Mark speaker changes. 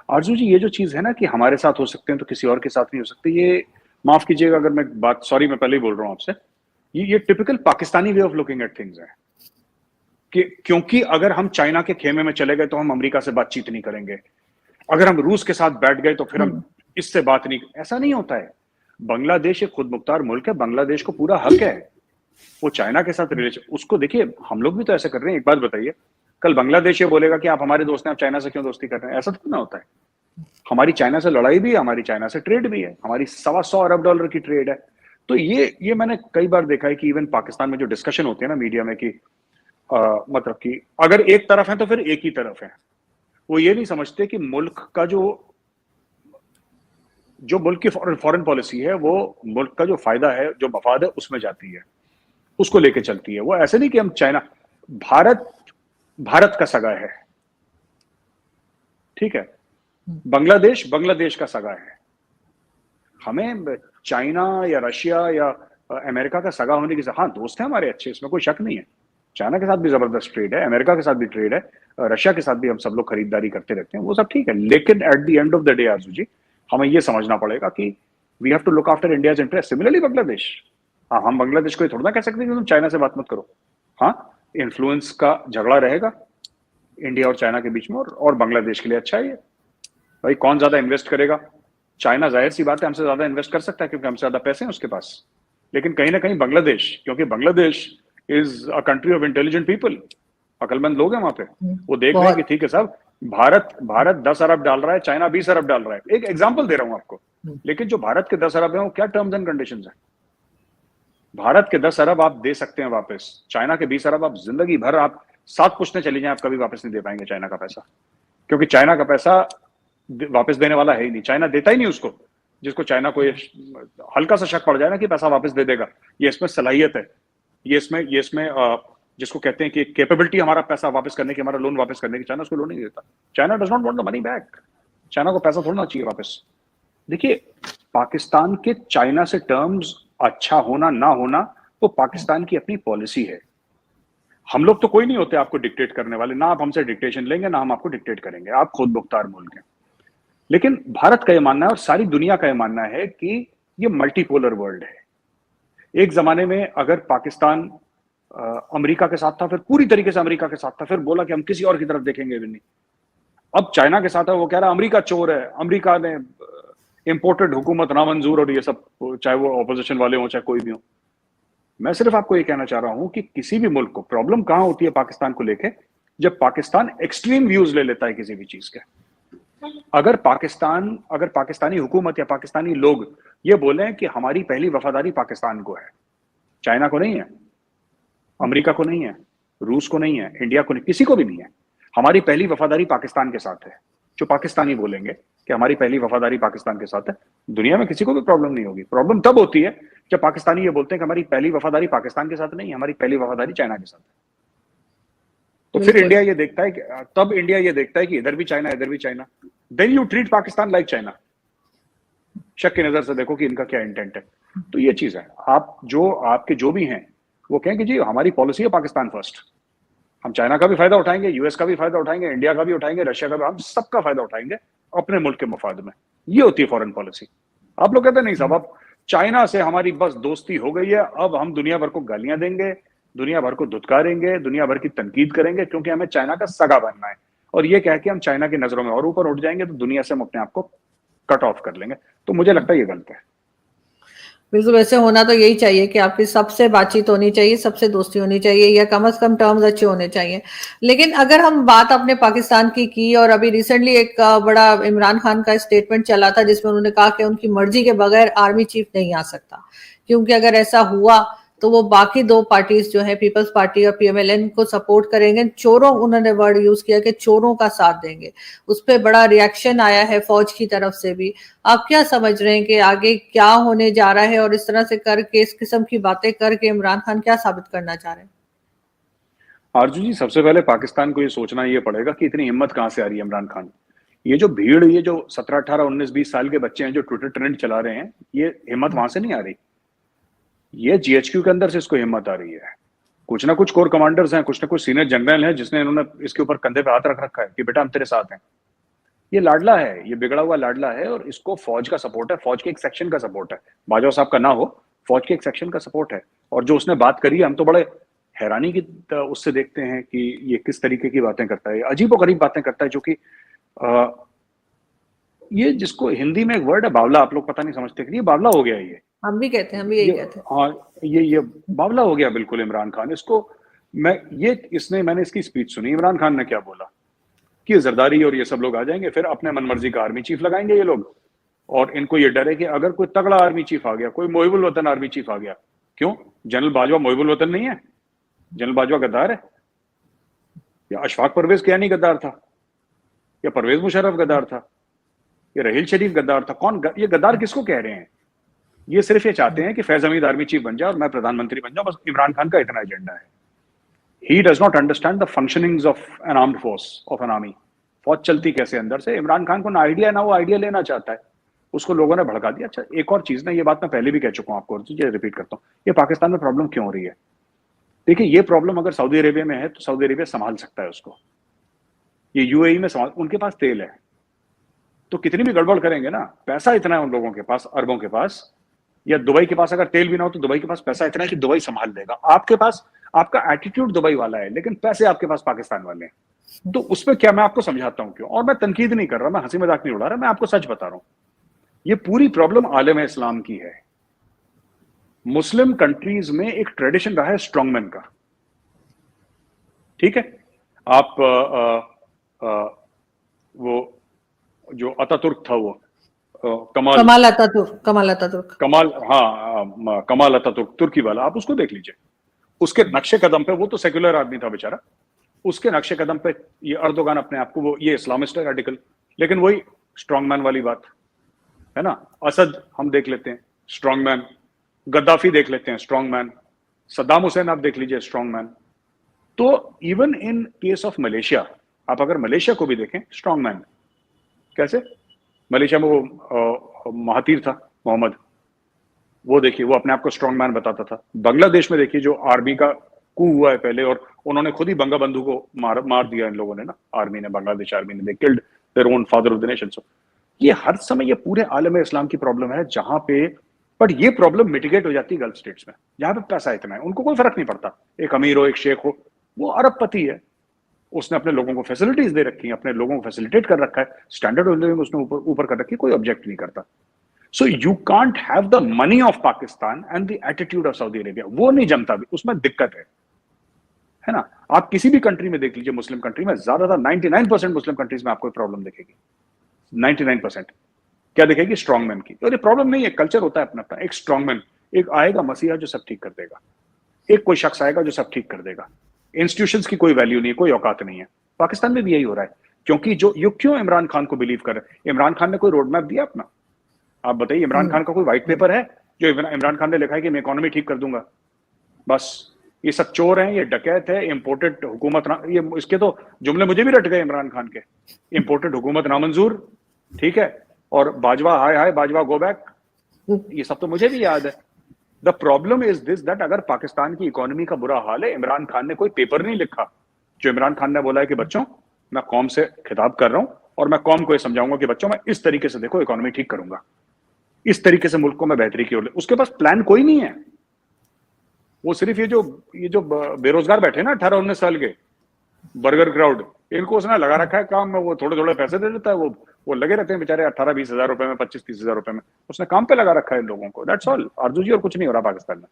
Speaker 1: आरजू जी, ये जो चीज है ना कि हमारे साथ हो सकते हैं तो किसी और के साथ नहीं हो सकते, ये माफ कीजिएगा अगर मैं बात, सॉरी मैं पहले ही बोल रहा हूँ आपसे, ये typical Pakistani way of looking at things है कि क्योंकि अगर हम चाइना के खेमे में चले गए तो हम अमेरिका से बातचीत नहीं करेंगे, अगर हम रूस के साथ बैठ गए तो फिर हम
Speaker 2: हम्म।
Speaker 1: इससे बात नहीं, ऐसा नहीं होता है। बांग्लादेश एक खुद मुख्तार मुल्क है, बांग्लादेश को पूरा हक है वो चाइना के साथ रिलेशन, उसको देखिए हम लोग भी तो ऐसा कर रहे हैं। एक बात बताइए, कल बांग्लादेश ये बोलेगा कि आप हमारे दोस्त हैं, आप चाइना से क्यों दोस्ती कर रहे हैं? ऐसा तो ना होता है। हमारी चाइना से लड़ाई भी है, हमारी चाइना से ट्रेड भी है, हमारी $125 अरब की ट्रेड है। तो ये मैंने कई बार देखा है कि इवन पाकिस्तान में जो डिस्कशन होती है ना मीडिया में कि मतलब कि अगर एक तरफ है तो फिर एक ही तरफ है। वो ये नहीं समझते कि मुल्क का जो मुल्क की फॉरेन पॉलिसी है वो मुल्क का जो फायदा है, जो मफाद है, उसमें जाती है, उसको लेके चलती है। वो ऐसे नहीं कि हम चाइना, भारत भारत का सगा है, ठीक है, बांग्लादेश बांग्लादेश का सगा है। हमें चाइना या रशिया या अमेरिका का सगा होने की, हाँ दोस्त है हमारे अच्छे, इसमें कोई शक नहीं है। चाइना के साथ भी जबरदस्त ट्रेड है, अमेरिका के साथ भी ट्रेड है, रशिया के साथ भी हम सब लोग खरीदारी करते रहते हैं, वो सब ठीक है। लेकिन at the end of the day Arzoo ji, हमें ये समझना पड़ेगा कि we have to look after India's interest. Similarly Bangladesh, हाँ हम बांग्लादेश को ये थोड़ा ना कह सकते कि तुम चाइना से बात मत करो। हाँ, इन्फ्लुएंस का झगड़ा रहेगा इंडिया और चाइना के बीच में, और बांग्लादेश के लिए अच्छा है ये। भाई कौन ज्यादा इन्वेस्ट करेगा? चाइना जाहिर सी बात है हमसे ज्यादा इन्वेस्ट कर सकता है क्योंकि हमसे ज्यादा पैसे हैं उसके पास। लेकिन कहीं ना कहीं बांग्लादेश, क्योंकि Bangladesh is a country of intelligent people, अकलमंद लोग हैं वहां पे, वो देख रहे हैं कि
Speaker 2: बहुत।
Speaker 1: ठीक है साहब, भारत 10 अरब डाल रहा है, चाइना 20 अरब डाल रहा है। एक एग्जाम्पल दे रहा हूं आपको।
Speaker 2: हम्म।
Speaker 1: लेकिन जो भारत के 10 अरब है वो क्या टर्म्स एंड कंडीशन है? भारत के 10 अरब आप दे सकते हैं वापस, चाइना के 20 अरब आप जिंदगी भर, आप 7 पुश्तें चली जाए, आप कभी वापस नहीं दे पाएंगे चाइना का पैसा। क्योंकि चाइना का पैसा वापस देने वाला है ही नहीं, चाइना देता ही नहीं उसको। जिसको चाइना को ये हल्का सा शक पड़ जाए ना कि पैसा वापस दे देगा, ये इसमें सलाहियत है, ये इसमें जिसको कहते हैं कि कैपेबिलिटी हमारा पैसा वापस करने की, हमारा लोन वापस करने की, चाइना उसको लोन नहीं देता। China does not want the money back, China को पैसा थोड़ा ना चाहिए वापस। देखिए, पाकिस्तान के चाइना से टर्म्स अच्छा होना ना होना वो पाकिस्तान की अपनी पॉलिसी है। हम लोग तो कोई नहीं होते आपको डिक्टेट करने वाले, ना आप हमसे डिक्टेशन लेंगे ना हम आपको डिक्टेट करेंगे, आप खुद मुख्तार मुल्क हैं। लेकिन भारत का यह मानना है और सारी दुनिया का यह मानना है कि ये मल्टीपोलर वर्ल्ड है। एक जमाने में अगर पाकिस्तान अमेरिका के साथ था, फिर पूरी तरीके से अमेरिका के साथ था, फिर बोला कि हम किसी और की तरफ देखेंगे भी नहीं। अब चाइना के साथ है, वो कह रहा है अमेरिका चोर है, अमेरिका ने इंपोर्टेड हुकूमत नामंजूर, और ये सब, चाहे वो ऑपोजिशन वाले हो चाहे कोई भी हो। मैं सिर्फ आपको ये कहना चाह रहा हूं कि किसी भी मुल्क को प्रॉब्लम कहां होती है पाकिस्तान को लेके, जब पाकिस्तान एक्सट्रीम व्यूज ले लेता है किसी भी चीज के। अगर पाकिस्तानी हुकूमत या पाकिस्तानी लोग ये बोले कि हमारी पहली वफादारी पाकिस्तान को है, चाइना को नहीं है, अमेरिका को नहीं है, रूस को नहीं है, इंडिया को नहीं, किसी को भी नहीं है, हमारी पहली वफादारी पाकिस्तान के साथ है, जो पाकिस्तानी बोलेंगे कि हमारी पहली वफादारी पाकिस्तान के साथ है, दुनिया में किसी को भी प्रॉब्लम नहीं होगी। प्रॉब्लम तब होती है जब पाकिस्तानी ये बोलते हैं कि हमारी पहली वफादारी पाकिस्तान के साथ नहीं, हमारी पहली वफादारी चाइना के साथ है। तो फिर
Speaker 2: बिल्कुल।
Speaker 1: इंडिया ये देखता है कि, तब इंडिया ये देखता है कि इधर भी चाइना इधर भी China, then you treat Pakistan like China. शक की नजर से देखो कि इनका क्या इंटेंट है। तो ये चीज है, आप जो आपके जो भी हैं वो कहें कि जी हमारी पॉलिसी है पाकिस्तान फर्स्ट, हम चाइना का भी फायदा उठाएंगे, यूएस का भी फायदा उठाएंगे, इंडिया का भी उठाएंगे, रशिया का भी, हम सबका फायदा उठाएंगे अपने मुल्क के मफाद में। ये होती है फॉरेन पॉलिसी। आप लोग कहते नहीं साहब अब चाइना से हमारी बस दोस्ती हो गई है, अब हम दुनिया भर को गालियां देंगे, दुनिया भर को धुतकारेंगे, दुनिया भर की तनकीद करेंगे क्योंकि हमें चाइना का सगा बनना है, और ये कह के हम चाइना की नजरों में और ऊपर उठ जाएंगे तो दुनिया से हम अपने आप को कट ऑफ कर लेंगे। तो मुझे लगता है ये गलत है।
Speaker 2: बिल्कुल, वैसे होना तो यही चाहिए कि आपकी सबसे बातचीत होनी चाहिए, सबसे दोस्ती होनी चाहिए, या कम से कम टर्म्स अच्छे होने चाहिए। लेकिन अगर हम बात अपने पाकिस्तान की और अभी रिसेंटली एक बड़ा इमरान खान का स्टेटमेंट चला था जिसमें उन्होंने कहा कि उनकी मर्जी के बगैर आर्मी चीफ नहीं आ सकता, क्योंकि अगर ऐसा हुआ तो वो बाकी दो पार्टीज जो है पीपल्स पार्टी और पीएमएलएन को सपोर्ट करेंगे, चोरों, उन्होंने वर्ड यूज किया कि चोरों का साथ देंगे। उस पर बड़ा रिएक्शन आया है फौज की तरफ से भी। आप क्या समझ रहे हैं कि आगे क्या होने जा रहा है, और इस तरह से करके, इस किस्म की बातें करके इमरान खान क्या साबित करना चाह रहे हैं?
Speaker 1: आरजू जी, सबसे पहले पाकिस्तान को ये सोचना ये पड़ेगा कि इतनी हिम्मत कहां से आ रही है इमरान खान। ये जो भीड़, ये जो 17 18 19 20 साल के बच्चे हैं जो ट्विटर ट्रेंड चला रहे हैं, ये हिम्मत वहां से नहीं आ रही, ये जीएचक्यू के अंदर से इसको हिम्मत आ रही है। कुछ ना कुछ कोर कमांडर्स हैं, कुछ ना कुछ सीनियर जनरल हैं जिसने इन्होंने इसके ऊपर कंधे पे हाथ रख रखा है कि बेटा हम तेरे साथ हैं। ये लाडला है, ये बिगड़ा हुआ लाडला है, और इसको फौज का सपोर्ट है, फौज के एक सेक्शन का सपोर्ट है। बाजवा साहब का ना हो, फौज के एक सेक्शन का सपोर्ट है। और जो उसने बात करी है, हम तो बड़े हैरानी की उससे देखते हैं कि ये किस तरीके की बातें करता है, अजीबोगरीब बातें करता है, जो कि ये जिसको हिंदी में एक वर्ड है बावला, आप लोग पता नहीं समझते कि ये बावला हो गया ये।
Speaker 2: हम भी कहते हैं, हम भी यही कहते हैं।
Speaker 1: हाँ, ये बावला हो गया बिल्कुल इमरान खान। इसको मैंने इसकी स्पीच सुनी, इमरान खान ने क्या बोला कि जरदारी और ये सब लोग आ जाएंगे, फिर अपने मनमर्जी का आर्मी चीफ लगाएंगे ये लोग, और इनको ये डर है कि अगर कोई तगड़ा आर्मी चीफ आ गया, कोई मोहिबुल वतन आर्मी चीफ आ गया, क्यों जनरल बाजवा मोहिबुल वतन नहीं है? जनरल बाजवा गद्दार है? या अशफाक परवेज क्या नहीं गद्दार था? या परवेज मुशर्रफ गद्दार था? या रहील शरीफ गद्दार था? कौन ये गद्दार किसको कह रहे हैं? ये सिर्फ ये चाहते हैं कि फैज हमीद आर्मी चीफ बन जाए और मैं प्रधानमंत्री बन जाऊं, बस इमरान खान का इतना एजेंडा है। He does not understand the functionings of an armed force, of an army. फौज चलती कैसे अंदर से? इमरान खान को ना आइडिया है, ना वो आइडिया लेना चाहता है। उसको लोगों ने भड़का दिया। अच्छा, एक और चीज ना, ये बात मैं पहले भी कह चुका हूं आपको, और ये रिपीट करता हूं, ये पाकिस्तान में प्रॉब्लम क्यों हो रही है? देखिए, ये प्रॉब्लम अगर सऊदी अरेबिया में है तो सऊदी अरेबिया संभाल सकता है उसको। ये यूएई में उनके पास तेल है, तो कितनी भी गड़बड़ करेंगे ना, पैसा इतना है उन लोगों के पास, अरबों के पास। या दुबई के पास अगर तेल भी ना हो तो दुबई के पास पैसा इतना है कि दुबई संभाल लेगा। आपके पास, आपका एटीट्यूड दुबई वाला है, लेकिन पैसे आपके पास पाकिस्तान वाले हैं। तो उसमें क्या, मैं आपको समझाता हूं क्यों। और मैं तनकीद नहीं कर रहा, मैं हंसी मजाक नहीं उड़ा रहा, मैं आपको सच बता रहा हूं। ये पूरी प्रॉब्लम आलम इस्लाम की है। मुस्लिम कंट्रीज में एक ट्रेडिशन रहा है स्ट्रॉन्गमैन का, ठीक है? आप वो जो अतातुर्क था, वो
Speaker 2: कमाल अतातुर्क,
Speaker 1: कमाल अतातुर्क, तुर्की वाला, आप उसको देख लीजिए। उसके नक्शे कदम पे, वो तो सेक्युलर आदमी था बेचारा, उसके नक्शे कदम पे ये अर्दोगान अपने आप को, वो ये इस्लामिस्ट है, रेडिकल, लेकिन वही स्ट्रॉन्गमैन वाली बात है ना। असद हम देख लेते हैं, स्ट्रॉन्गमैन। गद्दाफी देख लेते हैं, स्ट्रॉन्गमैन। सद्दाम हुसैन आप देख लीजिए, स्ट्रॉन्गमैन। तो even in case of Malaysia, आप अगर मलेशिया को भी देखें, स्ट्रॉन्गमैन। कैसे? मलेशिया में वो महातीर था मोहम्मद, वो देखिए, वो अपने आप को स्ट्रॉन्ग मैन बताता था। बांग्लादेश में देखिए, जो आर्मी का कू हुआ है पहले, और उन्होंने खुद ही बंगा बंधु को मार दिया इन लोगों ने ना, आर्मी ने, बांग्लादेश आर्मी ने, they killed their own father of the nation. So ये हर समय ये पूरे आलम इस्लाम की प्रॉब्लम है, जहां पे, बट ये प्रॉब्लम मिटिगेट हो जाती है गल्फ स्टेट्स में, जहां पे पैसा इतना है, उनको कोई फर्क नहीं पड़ता, एक अमीर हो, एक शेख हो, वो अरबपति है, उसने अपने लोगों को फैसिलिटीज दे रखी है, अपने लोगों को फैसिलिटेट कर रखा है, स्टैंडर्ड ऑफ लिविंग उसने ऊपर कर रखी है, कोई ऑब्जेक्ट नहीं करता। So you can't have the money of Pakistan and the attitude of Saudi Arabia, वो नहीं जमता भी, उसमें दिक्कत है ना। आप किसी भी कंट्री में देख लीजिए, मुस्लिम कंट्री में, ज्यादातर 99% मुस्लिम कंट्रीज में आपको प्रॉब्लम दिखेगी, 99%। क्या दिखेगी? स्ट्रॉन्गमैन की। और ये प्रॉब्लम नहीं है, कल्चर होता है अपना अपना। एक स्ट्रॉन्गमैन, एक आएगा मसीहा जो सब ठीक कर देगा, एक कोई शख्स आएगा जो सब ठीक कर देगा। इंस्टीट्यूशंस की कोई वैल्यू नहीं है, कोई औकात नहीं है। पाकिस्तान में भी यही हो रहा है, क्योंकि जो ये क्यों इमरान खान को बिलीव कर रहे हैं? इमरान खान ने कोई रोड मैप दिया अपना? आप बताइए, इमरान खान का कोई व्हाइट पेपर है जो इमरान खान ने लिखा है कि मैं इकोनॉमी ठीक कर दूंगा? बस ये सब चोर हैं, ये डकैत है, इंपोर्टेड हुकूमत, ये इसके तो जुमले मुझे भी रट गए इमरान खान के। इंपोर्टेड हुकूमत नामंजूर, ठीक है, और बाजवा हाय हाय, बाजवा गो बैक, ये सब तो मुझे भी याद है। The problem is this, that अगर पाकिस्तान की इकोनॉमी का बुरा हाल है, इमरान खान ने कोई पेपर नहीं लिखा। जो इमरान खान ने बोला है कि बच्चों, मैं कौम से खिताब कर रहा हूं, और मैं कौम को ये समझाऊंगा कि बच्चों, मैं इस तरीके से, देखो, इकोनॉमी ठीक करूंगा, इस तरीके से मुल्क को मैं बेहतरी की ओर ले। उसके पास प्लान कोई नहीं है। वो सिर्फ ये जो बेरोजगार बैठे ना 18-19 साल के बर्गर क्राउड, इनको उसने लगा रखा है काम में, वो थोड़े थोड़े पैसे दे देता है, वो लगे रहते हैं बेचारे 18-20 हजार रुपए में, 25-30 हजार रुपए में, उसने काम पे लगा रखा है इन लोगों को। दैट्स ऑल आरजू जी, और कुछ नहीं हो रहा पाकिस्तान में।